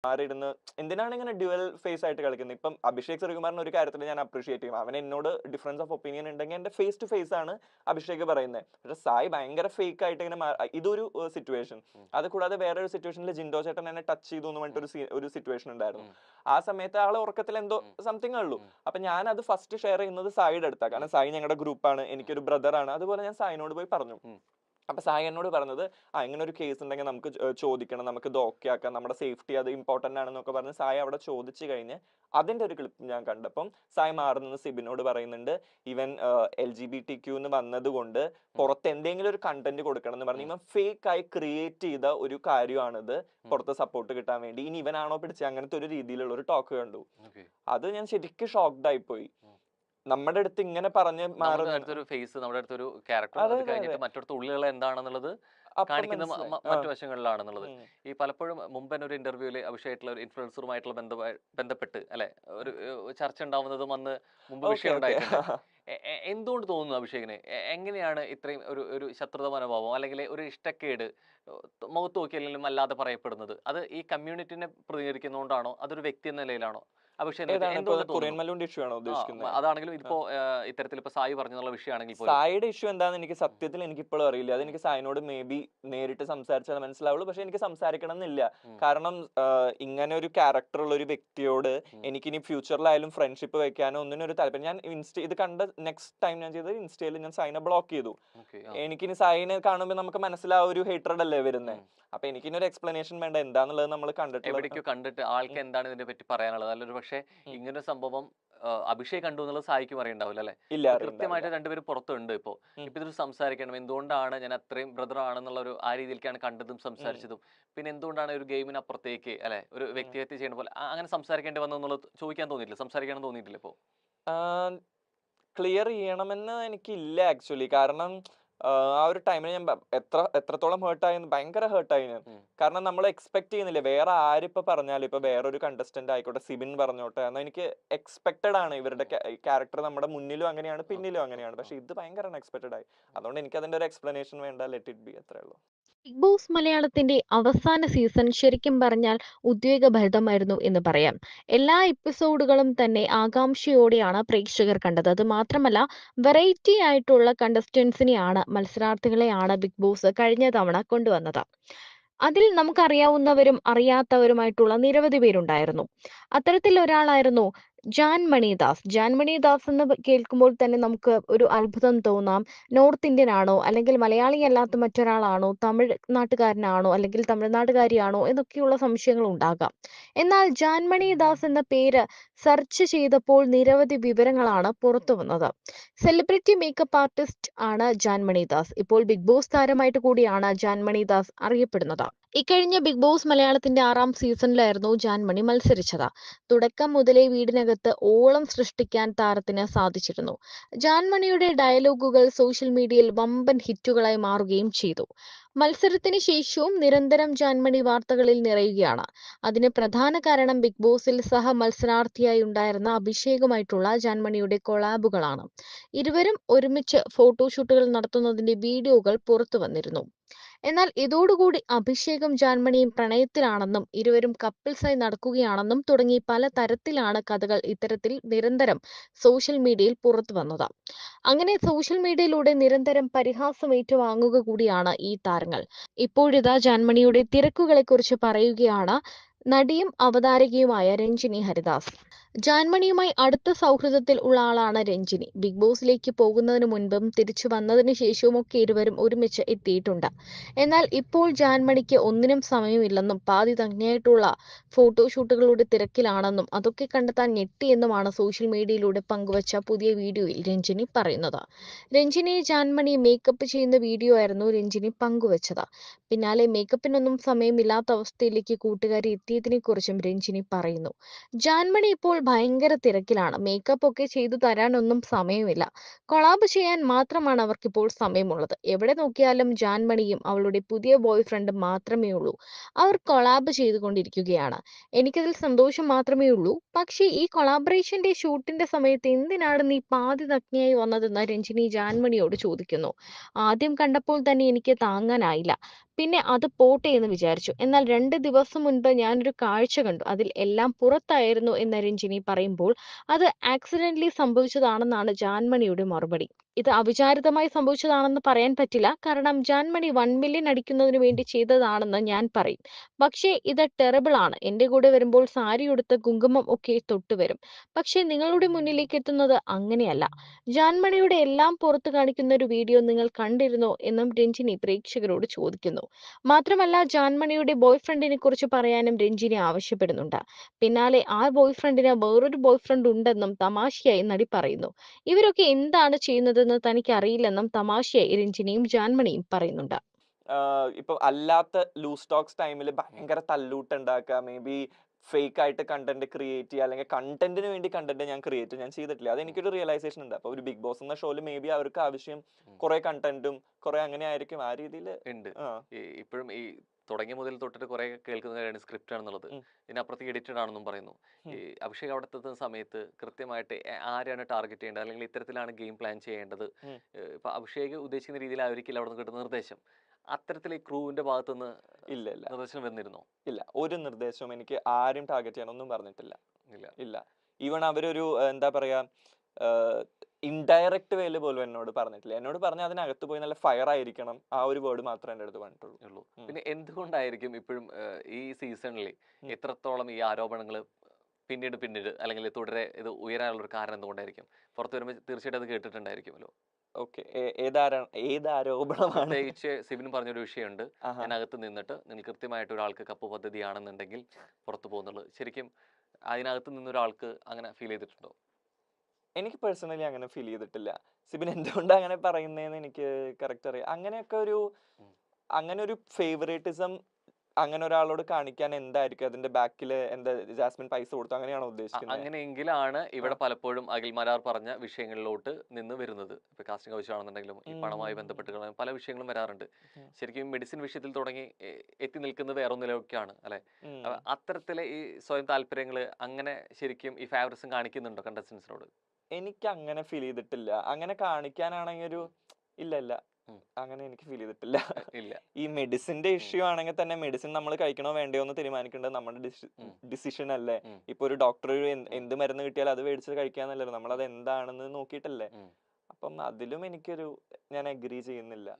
മാറിയിരുന്ന് എന്തിനാണ് ഇങ്ങനെ dual face ആയിട്ട് കളിക്കുന്നത്? ഇപ്പം അഭിഷേക് ശ്രീകുമാറിന്റെ ഒരു കാര്യത്തിൽ ഞാൻ അപ്രീഷിയേറ്റ് ചെയ്യും. അവൻ എന്നോട് ഡിഫറൻസ് ഓഫ് ഒപ്പീനിയൻ ഉണ്ടെങ്കിൽ എന്റെ ഫേസ് ടു ഫേസ് ആണ് അഭിഷേക് പറയുന്നത്. പക്ഷെ സായി ഭയങ്കര ഫേക്ക് ആയിട്ട് ഇങ്ങനെ ഇതൊരു സിറ്റുവേഷൻ. അത് കൂടാതെ വേറൊരു സിറ്റുവേഷനിൽ ജിൻഡോ ചേട്ടൻ എന്നെ ടച്ച് ചെയ്തു എന്ന് പറഞ്ഞിട്ട് ഒരു സിറ്റുവേഷൻ ഉണ്ടായിരുന്നു. ആ സമയത്ത് ആളെ ഉറക്കത്തിൽ എന്തോ സംതിങ് ഉള്ളൂ. അപ്പൊ ഞാൻ അത് ഫസ്റ്റ് ഷെയർ ചെയ്യുന്നത് സായിയുടെ അടുത്താണ്. കാരണം സായി ഞങ്ങളുടെ ഗ്രൂപ്പാണ്, എനിക്കൊരു ബ്രദറാണ്. അതുപോലെ ഞാൻ സായിനോട് പോയി പറഞ്ഞു. അപ്പൊ സായി എന്നോട് പറഞ്ഞത്, ഇങ്ങനെ ഒരു കേസ് ഉണ്ടെങ്കിൽ നമുക്ക് ചോദിക്കണം, നമുക്ക് ഇത് ഓക്കെ ആക്കാം, നമ്മുടെ സേഫ്റ്റി അത് ഇമ്പോർട്ടന്റ് ആണെന്നൊക്കെ പറഞ്ഞ് സായി അവിടെ ചോദിച്ചു കഴിഞ്ഞ് അതിന്റെ ഒരു ക്ലിപ്പ് ഞാൻ കണ്ടപ്പം സായി മാറുന്നത് സിബിനോട് പറയുന്നുണ്ട്, ഇവൻ LGBTQ വന്നത് കൊണ്ട് പുറത്ത് എന്തെങ്കിലും ഒരു കണ്ടന്റ് കൊടുക്കണം എന്ന് പറഞ്ഞ് ഇവൻ ഫേക്ക് ആയി ക്രിയേറ്റ് ചെയ്ത ഒരു കാര്യമാണിത്, പുറത്ത് സപ്പോർട്ട് കിട്ടാൻ വേണ്ടി. ഇനി ഇവനാണോ പിടിച്ചത്, അങ്ങനത്തെ ഒരു രീതിയിലുള്ള ഒരു ടോക്ക് കണ്ടു. അത് ഞാൻ ശരിക്കും ഷോക്ക്ഡ് ആയി പോയി. നമ്മുടെ അടുത്ത് ഇങ്ങനെ പറഞ്ഞ് അടുത്തൊരു ഫേസ്, നമ്മുടെ അടുത്തൊരു ക്യാരക്ടർ, അത് കഴിഞ്ഞിട്ട് മറ്റടുത്ത ഉള്ളിലുള്ള എന്താണെന്നുള്ളത് കാണിക്കുന്ന മറ്റു വശങ്ങളിലാണെന്നുള്ളത്. ഈ പലപ്പോഴും മുമ്പ് ഒരു ഇന്റർവ്യൂല് അഭിഷേകായിട്ടുള്ള ഒരു ഇൻഫ്ലുവൻസറുമായിട്ടുള്ള ബന്ധപ്പെട്ട് അല്ലെ ഒരു ചർച്ച ഉണ്ടാവുന്നതും അന്ന് മുമ്പ് വിഷയം ഉണ്ടായിട്ടുണ്ട്. എന്തുകൊണ്ട് തോന്നുന്നു അഭിഷേകിന് എങ്ങനെയാണ് ഇത്രയും ഒരു ശത്രുത മനോഭാവം അല്ലെങ്കിൽ ഒരു ഇഷ്ടക്കേട് മുഖത്ത് നോക്കിയാലും അല്ലാതെ പറയപ്പെടുന്നത്? അത് ഈ കമ്മ്യൂണിറ്റിനെ പ്രതികരിക്കുന്നതുകൊണ്ടാണോ, അതൊരു വ്യക്തി എന്ന നിലയിലാണോ? അതാണെങ്കിലും ഇപ്പോ ഇത്തരത്തിൽ ഇപ്പൊ സായി പറഞ്ഞുള്ള വിഷയമാണെങ്കിൽ സായിയുടെ ഇഷ്യൂ എന്താണെന്ന് എനിക്ക് സത്യത്തിൽ എനിക്ക് ഇപ്പോഴും അറിയില്ല. അത് എനിക്ക് സായിനോട് മേ ബി നേരിട്ട് സംസാരിച്ചാൽ മനസ്സിലാവുള്ളൂ. പക്ഷെ എനിക്ക് സംസാരിക്കണം എന്നില്ല. കാരണം ഇങ്ങനെ ഒരു ക്യാരക്ടർ ഉള്ള ഒരു വ്യക്തിയോട് എനിക്കിനി ഫ്യൂച്ചറിലായാലും ഫ്രണ്ട്ഷിപ്പ് വെക്കാനോ ഒന്നിനും ഒരു താല്പര്യം. ഞാൻ ഇത് കണ്ട നെക്സ്റ്റ് ടൈം ഞാൻ ചെയ്തത് ഇൻസ്റ്റയിൽ ഞാൻ സായിനെ ബ്ലോക്ക് ചെയ്തു. എനിക്കിനി സായിനെ കാണുമ്പോൾ നമുക്ക് മനസ്സിലാവും ഒരു ഹേറ്റഡ് അല്ലേ വരുന്നത്. അപ്പൊ എനിക്കിനി ഒരു എക്സ്പ്ലനേഷൻ വേണ്ട, എന്താന്നുള്ളത് നമ്മൾ കണ്ടിട്ട് ആൾക്ക് എന്താണ് ഇതിനെ പറ്റി പറയാനുള്ളത്. അല്ലൊരു പക്ഷെ ഇങ്ങനെ സംഭവം അഭിഷേക് കണ്ടു എന്നുള്ളത് സായിക്കും അറിയണ്ടാവില്ല അല്ലെ? കൃത്യമായിട്ട് രണ്ടുപേരും പുറത്തുണ്ട്. ഇപ്പൊ ഇതൊരു സംസാരിക്കണം, എന്തുകൊണ്ടാണ് ഞാൻ അത്രയും ബ്രദർ ആണെന്നുള്ള ഒരു ആ രീതിയിലേക്കാണ് കണ്ടതും സംസാരിച്ചതും, പിന്നെ എന്തുകൊണ്ടാണ് ഒരു ഗെയിമിനപ്പുറത്തേക്ക് അല്ലെ ഒരു വ്യക്തിഹത്യ ചെയ്യുന്ന പോലെ അങ്ങനെ സംസാരിക്കേണ്ടി വന്നു എന്നുള്ളത് ചോദിക്കാൻ തോന്നിയിട്ടില്ല, സംസാരിക്കാൻ തോന്നിയിട്ടില്ല? ഇപ്പോ ക്ലിയർ ചെയ്യണമെന്ന് എനിക്കില്ല ആക്ച്വലി. കാരണം ആ ഒരു ടൈമിൽ ഞാൻ എത്രത്തോളം ഹേർട്ടായെന്ന്, ഭയങ്കര ഹേർട്ടായി ഞാൻ. കാരണം നമ്മൾ എക്സ്പെക്ട് ചെയ്യുന്നില്ല. വേറെ ആരിപ്പോ പറഞ്ഞാലും, ഇപ്പൊ വേറൊരു കണ്ടസ്റ്റന്റ് ആയിക്കോട്ടെ, സിബിൻ പറഞ്ഞോട്ടെ, എന്നാൽ എനിക്ക് എക്സ്പെക്ടഡ് ആണ് ഇവരുടെ ക്യാരക്ടർ. നമ്മുടെ മുന്നിലും അങ്ങനെയാണ്, പിന്നിലും അങ്ങനെയാണ്. പക്ഷെ ഇത് ഭയങ്കര അൺഎക്സ്പെക്ടഡ് ആയി. അതുകൊണ്ട് എനിക്ക് അതിന്റെ ഒരു എക്സ്പ്ലനേഷൻ വേണ്ട, ലെറ്റ് ഇറ്റ് ബി, അത്രേ ഉള്ളൂ. ബിഗ് ബോസ് മലയാളത്തിന്റെ അവസാന സീസൺ ശരിക്കും പറഞ്ഞാൽ ഉദ്വേഗഭരിതമായിരുന്നു എന്ന് പറയാം. എല്ലാ എപ്പിസോഡുകളും തന്നെ ആകാംക്ഷയോടെയാണ് പ്രേക്ഷകർ കണ്ടത്. അത് മാത്രമല്ല, വെറൈറ്റി ആയിട്ടുള്ള കണ്ടസ്റ്റന്റ്സിനെയാണ്, മത്സരാർത്ഥികളെയാണ് ബിഗ് ബോസ് കഴിഞ്ഞ തവണ കൊണ്ടുവന്നത്. അതിൽ നമുക്കറിയാവുന്നവരും അറിയാത്തവരുമായിട്ടുള്ള നിരവധി പേരുണ്ടായിരുന്നു. അത്തരത്തിൽ ഒരാളായിരുന്നു ജാൻമണി ദാസ്. ജാൻമണി ദാസ് എന്ന് കേൾക്കുമ്പോൾ തന്നെ നമുക്ക് ഒരു അത്ഭുതം തോന്നാം. നോർത്ത് ഇന്ത്യൻ ആണോ, അല്ലെങ്കിൽ മലയാളി അല്ലാത്ത മറ്റൊരാളാണോ, തമിഴ് നാട്ടുകാരനാണോ, അല്ലെങ്കിൽ തമിഴ്നാട്ടുകാരിയാണോ എന്നൊക്കെയുള്ള സംശയങ്ങൾ ഉണ്ടാകാം. എന്നാൽ ജാൻമണി ദാസ് എന്ന പേര് സെർച്ച് ചെയ്തപ്പോൾ നിരവധി വിവരങ്ങളാണ് പുറത്തു വന്നത്. സെലിബ്രിറ്റി മേക്കപ്പ് ആർട്ടിസ്റ്റ് ആണ് ജാൻമണി ദാസ്. ഇപ്പോൾ ബിഗ് ബോസ് താരമായിട്ട് കൂടിയാണ് ജാൻമണി ദാസ് അറിയപ്പെടുന്നത്. ഇക്കഴിഞ്ഞ ബിഗ് ബോസ് മലയാളത്തിന്റെ 6ാം സീസണിലായിരുന്നു ജാൻമണി മത്സരിച്ചത്. തുടക്കം മുതലേ വീടിനകത്ത് ഓളം സൃഷ്ടിക്കാൻ താരത്തിന് സാധിച്ചിരുന്നു. ജാൻമണിയുടെ ഡയലോഗുകൾ സോഷ്യൽ മീഡിയയിൽ വമ്പൻ ഹിറ്റുകളായി മാറുകയും ചെയ്തു. മത്സരത്തിന് ശേഷവും നിരന്തരം ജാൻമണി വാർത്തകളിൽ നിറയുകയാണ്. അതിന് പ്രധാന കാരണം ബിഗ് ബോസിൽ സഹ മത്സരാർത്ഥിയായി ഉണ്ടായിരുന്ന അഭിഷേകുമായിട്ടുള്ള ജാൻമണിയുടെ കൊളാബുകളാണ്. ഇരുവരും ഒരുമിച്ച് ഫോട്ടോഷൂട്ടുകൾ നടത്തുന്നതിന്റെ വീഡിയോകൾ പുറത്തു വന്നിരുന്നു. എന്നാൽ ഇതോടുകൂടി അഭിഷേകും ജാൻമണിയും പ്രണയത്തിലാണെന്നും ഇരുവരും കപ്പിൾസായി നടക്കുകയാണെന്നും തുടങ്ങി പല തരത്തിലാണ് കഥകൾ ഇത്തരത്തിൽ നിരന്തരം സോഷ്യൽ മീഡിയയിൽ പുറത്തു വന്നത്. അങ്ങനെ സോഷ്യൽ മീഡിയയിലൂടെ നിരന്തരം പരിഹാസം ഏറ്റുവാങ്ങുക കൂടിയാണ് ഈ താരങ്ങൾ. ഇപ്പോഴിതാ ജാൻമണിയുടെ തിരക്കുകളെക്കുറിച്ച് പറയുകയാണ് നടിയും അവതാരകയുമായ രഞ്ജിനി ഹരിദാസ്. ജാൻമണിയുമായി അടുത്ത സൗഹൃദത്തിൽ ഉള്ള ആളാണ് രഞ്ജിനി. ബിഗ് ബോസിലേക്ക് പോകുന്നതിന് മുൻപും തിരിച്ചു വന്നതിന് ശേഷവുമൊക്കെ ഇരുവരും ഒരുമിച്ച് എത്തിയിട്ടുണ്ട്. എന്നാൽ ഇപ്പോൾ ജാൻമണിക്ക് ഒന്നിനും സമയമില്ലെന്നും പാതി തന്നെയായിട്ടുള്ള ഫോട്ടോഷൂട്ടുകളുടെ തിരക്കിലാണെന്നും അതൊക്കെ കണ്ടെത്താൻ ഞെട്ടിയെന്നുമാണ് സോഷ്യൽ മീഡിയയിലൂടെ പങ്കുവച്ച പുതിയ വീഡിയോയിൽ രഞ്ജിനി പറയുന്നത്. രഞ്ജിനിയെ ജാൻമണി മേക്കപ്പ് ചെയ്യുന്ന വീഡിയോ ആയിരുന്നു രഞ്ജിനി പങ്കുവച്ചത്. പിന്നാലെ മേക്കപ്പിനൊന്നും സമയമില്ലാത്ത അവസ്ഥയിലേക്ക് കൂട്ടുകാരി എത്തിയതിനെക്കുറിച്ചും രഞ്ജിനി പറയുന്നു. ജാൻമണി ഇപ്പോൾ ഭയങ്കര തിരക്കിലാണ്. മേക്കപ്പ് ഒക്കെ ചെയ്തു തരാനൊന്നും സമയമില്ല. കൊളാബ് ചെയ്യാൻ മാത്രമാണ് അവർക്കിപ്പോൾ സമയമുള്ളത്. എവിടെ നോക്കിയാലും ജാൻമണിയും അവളുടെ പുതിയ ബോയ് ഫ്രണ്ടും മാത്രമേ ഉള്ളൂ. അവർ കൊളാബ് ചെയ്തുകൊണ്ടിരിക്കുകയാണ്. എനിക്കതിൽ സന്തോഷം മാത്രമേ ഉള്ളൂ. പക്ഷേ ഈ കൊളാബറേഷന്റെ ഷൂട്ടിന്റെ സമയത്ത് എന്തിനാണ് നീ പാതി നഗ്നയായി വന്നതെന്ന് രഞ്ജിനി ജാൻമണിയോട് ചോദിക്കുന്നു. ആദ്യം കണ്ടപ്പോൾ തന്നെ എനിക്ക് താങ്ങാനായില്ല. പിന്നെ അത് പോട്ടെ എന്ന് വിചാരിച്ചു. എന്നാൽ 2 ദിവസം മുൻപ് ഞാനൊരു കാഴ്ച കണ്ടു. അതിൽ എല്ലാം പുറത്തായിരുന്നു എന്ന് രഞ്ജിനി പറയുമ്പോൾ അത് ആക്സിഡന്റലി സംഭവിച്ചതാണെന്നാണ് ജാൻമണിയുടെ മറുപടി. ഇത് അവിചാരിതമായി സംഭവിച്ചതാണെന്ന് പറയാൻ പറ്റില്ല. കാരണം ജാൻമണി 1 മില്യൺ അടിക്കുന്നതിന് വേണ്ടി ചെയ്തതാണെന്ന് ഞാൻ പറയും. പക്ഷേ ഇത് ടെറിബിൾ ആണ്. എന്റെ കൂടെ വരുമ്പോൾ സാരിയുടുത്ത് കുങ്കുമം ഒക്കെ തൊട്ടുവരും. പക്ഷേ നിങ്ങളുടെ മുന്നിലേക്ക് എത്തുന്നത് അങ്ങനെയല്ല. ജാൻമണിയുടെ എല്ലാം പുറത്തു കാണിക്കുന്ന ഒരു വീഡിയോ നിങ്ങൾ കണ്ടിരുന്നോ എന്നും രഞ്ജിനി പ്രേക്ഷകരോട് ചോദിക്കുന്നു. മാത്രമല്ല ജാൻമണിയുടെ ബോയ്ഫ്രണ്ടിനെ കുറിച്ച് പറയാനും രഞ്ജിനി ആവശ്യപ്പെടുന്നുണ്ട്. പിന്നാലെ ആ ബോയ്ഫ്രണ്ടിന് വേറൊരു ബോയ്ഫ്രണ്ട് ഉണ്ടെന്നും തമാശയായി നടി പറയുന്നു. ഇവരൊക്കെ എന്താണ് ചെയ്യുന്നതെന്ന് തനിക്ക് അറിയില്ലെന്നും തമാശയായി രഞ്ജിനിയും ജാൻമണിയും പറയുന്നുണ്ട്. ഇപ്പൊ അല്ലാത്ത ലൂസ് ടോക്സ് ടൈമിൽ ഭയങ്കര തല്ലൂട്ടുണ്ടാക്കുക, മേ ബി ഫേക്ക് ആയിട്ട് കണ്ടന്റ് ക്രിയേറ്റ് ചെയ്യുക, അല്ലെങ്കിൽ കണ്ടന്റിന് വേണ്ടി കണ്ടന്റ് ഞാൻ ചെയ്തിട്ടില്ല. അത് എനിക്കൊരു റിയലൈസേഷൻ ഉണ്ട്. അപ്പൊ ഒരു ബിഗ് ബോസ് എന്ന ഷോയിൽ മേ ബി അവർക്ക് ആവശ്യം കുറെ കണ്ടന്റും കുറെ അങ്ങനെ ആയിരിക്കും. ആ രീതിയിൽ ഉണ്ട്. ഇപ്പോഴും ഈ തുടങ്ങിയ മുതൽ തൊട്ടിട്ട് കുറെ കേൾക്കുന്ന കാര്യമാണ് സ്ക്രിപ്റ്റ് ആണെന്നുള്ളത്. ഇതിനപ്പുറത്തേക്ക് എഡിറ്റഡ് ആണെന്നും പറയുന്നു. ഈ അഭിഷേക് അവിടെ എത്തുന്ന സമയത്ത് കൃത്യമായിട്ട് ആരെയാണ് ടാർഗറ്റ് ചെയ്യേണ്ടത്, അല്ലെങ്കിൽ ഇത്തരത്തിലാണ് ഗെയിം പ്ലാൻ ചെയ്യേണ്ടത്, ഇപ്പൊ അഭിഷേക് ഉദ്ദേശിക്കുന്ന രീതിയിലായിരിക്കില്ല അവിടെ നിന്ന് കിട്ടുന്ന നിർദ്ദേശം. അത്തരത്തിൽ ഈ ക്രൂവിന്റെ ഭാഗത്തുനിന്ന് ഇല്ല ഇല്ല നിർദ്ദേശം വന്നിരുന്നോ? ഇല്ല, ഒരു നിർദ്ദേശവും എനിക്ക് ആരും ടാർഗറ്റ് ചെയ്യാനൊന്നും പറഞ്ഞിട്ടില്ല. ഇല്ല. ഇല്ല. ഈവൺ അവരൊരു എന്താ പറയാ, ഇൻഡയറക്റ്റ് വേല് പോലും എന്നോട് പറഞ്ഞിട്ടില്ല. എന്നോട് പറഞ്ഞ അതിനകത്ത് പോയി നല്ല ഫയർ ആയിരിക്കണം, ആ ഒരു വേർഡ് മാത്രമേ എൻ്റെ അടുത്ത് പറഞ്ഞിട്ടുള്ളൂ. പിന്നെ എന്തുകൊണ്ടായിരിക്കും ഇപ്പോഴും ഈ സീസണിൽ എത്രത്തോളം ഈ ആരോപണങ്ങൾ പിന്നീട് അല്ലെങ്കിൽ തുടരെ ഇത് ഉയരാനുള്ള ഒരു കാരണം എന്തുകൊണ്ടായിരിക്കും? പുറത്തു വരുമ്പോൾ തീർച്ചയായിട്ടും അത് കേട്ടിട്ടുണ്ടായിരിക്കുമല്ലോ. ഓക്കെ, ഏതാരോപണമാണ്? പ്രത്യേകിച്ച് സിബിൻ പറഞ്ഞൊരു വിഷയമുണ്ട്, അതിനകത്ത് നിന്നിട്ട് നിങ്ങൾ കൃത്യമായിട്ട് ഒരാൾക്ക് കപ്പ് പദ്ധതിയാണെന്നുണ്ടെങ്കിൽ പുറത്തു പോകുന്നുള്ളത്. ശരിക്കും അതിനകത്ത് നിന്നൊരാൾക്ക് അങ്ങനെ ഫീൽ ചെയ്തിട്ടുണ്ടോ? എനിക്ക് പേഴ്സണലി അങ്ങനെ ഫീൽ ചെയ്തിട്ടില്ല. സിബിൻ എന്തുകൊണ്ടാണ് അങ്ങനെ പറയുന്നതെന്ന് എനിക്ക് കറക്റ്റ് അറിയാം. അങ്ങനെ ഒരു ഫേവറേറ്റിസം അങ്ങനെ ഒരാളോട് കാണിക്കാൻ എന്തായിരിക്കും അതിന്റെ ബാക്കിൽ? എന്താ, ജാസ്മിൻ പൈസ കൊടുത്തു അങ്ങനെയാണോ ഉദ്ദേശിക്കുന്നത്? അങ്ങനെയെങ്കിലാണ് ഇവിടെ പലപ്പോഴും അഖിൽ മാരാർ പറഞ്ഞ വിഷയങ്ങളിലോട്ട് നിന്ന് വരുന്നത്. ഇപ്പൊ കാസ്റ്റിംഗ് ആവശ്യമാണെന്നുണ്ടെങ്കിലും ഈ പണവുമായി ബന്ധപ്പെട്ട് പല വിഷയങ്ങളും വരാറുണ്ട്. ശരിക്കും മെഡിസിൻ വിഷയത്തിൽ തുടങ്ങി എത്തി നിൽക്കുന്നത് വേറെ ഒന്നിലൊക്കെയാണ് അല്ലെ? അത്തരത്തിലെ ഈ സ്വയം താല്പര്യങ്ങള് അങ്ങനെ ശരിക്കും ഈ ഫേവറിസം കാണിക്കുന്നുണ്ടോ കണ്ടസ്റ്റൻസിനോട്? എനിക്ക് അങ്ങനെ ഫീൽ ചെയ്തിട്ടില്ല. അങ്ങനെ കാണിക്കാനാണെങ്കിൽ ഇല്ല, അങ്ങനെ എനിക്ക് ഫീൽ ചെയ്തിട്ടില്ല. ഇല്ല. ഈ മെഡിസിന്റെ ഇഷ്യൂ ആണെങ്കിൽ തന്നെ മെഡിസിൻ നമ്മൾ കഴിക്കണോ വേണ്ടയോ എന്ന് തീരുമാനിക്കേണ്ടത് നമ്മുടെ ഡിസിഷൻ അല്ലേ. ഇപ്പൊ ഒരു ഡോക്ടർ എന്ത് മരുന്ന് കിട്ടിയാലും അത് മേടിച്ച് കഴിക്കാന്നല്ലല്ലോ, നമ്മൾ അത് എന്താണെന്ന് നോക്കിയിട്ടല്ലേ. അപ്പം അതിലും ഞാൻ അഗ്രി ചെയ്യുന്നില്ല.